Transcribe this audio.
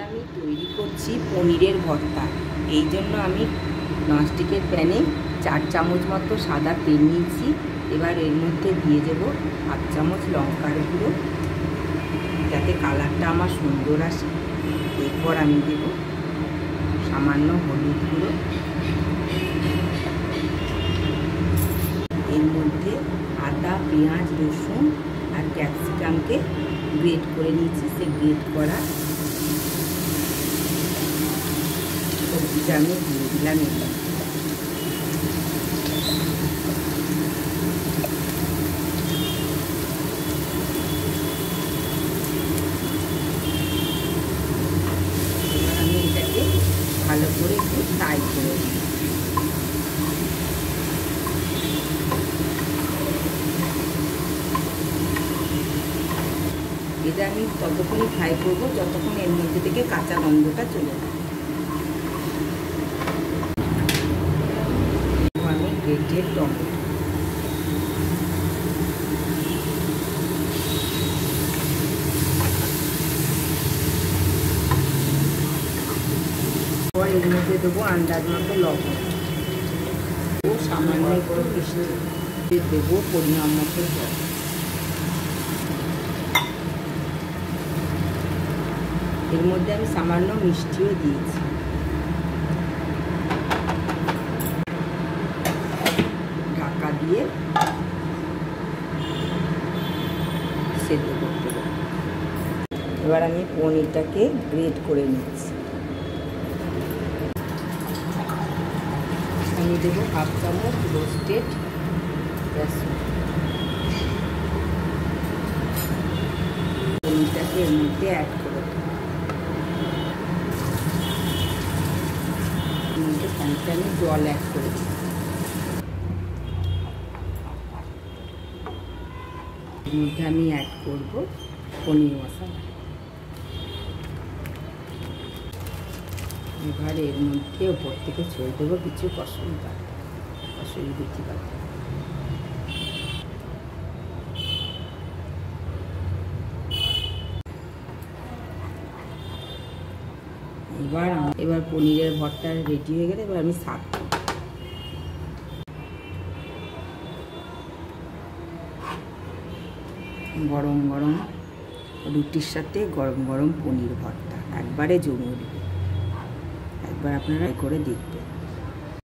আমি তৈরি করছি পনিরের ভর্তা। এই জন্য আমি ননস্টিকের প্যানে 4 চামচ মতো সাদা তেল নিয়েছি। এবার এর মধ্যে দিয়ে দেবো 1/2 চামচ লঙ্কার গুঁড়ো, যাতে কালারটা আমার সুন্দর আসে। এরপর আমি দেব সামান্য হলুদ গুঁড়ো। এর মধ্যে আদা, পেঁয়াজ, রসুন আর ক্যাপসিকামকে গ্রেট করে নিয়েছি। সে গ্রেট করা সবজিটা আমি দিয়ে দিলাম। আমি এটাকে ভালো করে একটু ফ্রাই করে দিই। এটা আমি ততক্ষণই ফ্রাই করবো যতক্ষণ এর মধ্যে থেকে কাঁচা গন্ধটা চলে যায়। আমি গ্রেটেড টমেটো, পর এর মধ্যে দেবো আন্দাজ মতো লবণ ও সামান্য একটু মিষ্টি, দেবো পরিমাণ মতো জল। এর মধ্যে আমি সামান্য মিষ্টিও দিয়েছি। ঢাকা দিয়ে সেদ্ধ করতে দেবো। এবার আমি পনিরটাকে গ্রেট করে নিচ্ছি। আমি দেবো 1/2 চামচ রোস্টেড রসুন। পনিরটাকে এর মধ্যে অ্যাড করে দেবো। খানিকটা আমি জল অ্যাড করে দিই। এর মধ্যে আমি অ্যাড করবো পনির মশলা। এবার এর মধ্যে ওপর থেকে ছড়িয়ে দেবো কিছু কসুরি মেথি পাতা। এবার পনিরের ভর্তা রেডি হয়ে গেলে এবার আমি সার্ভ করব। গরম গরম রুটির সাথে গরম গরম পনির ভর্তা একবারে জমে উঠবে। একবার আপনারা করে দেখবেন।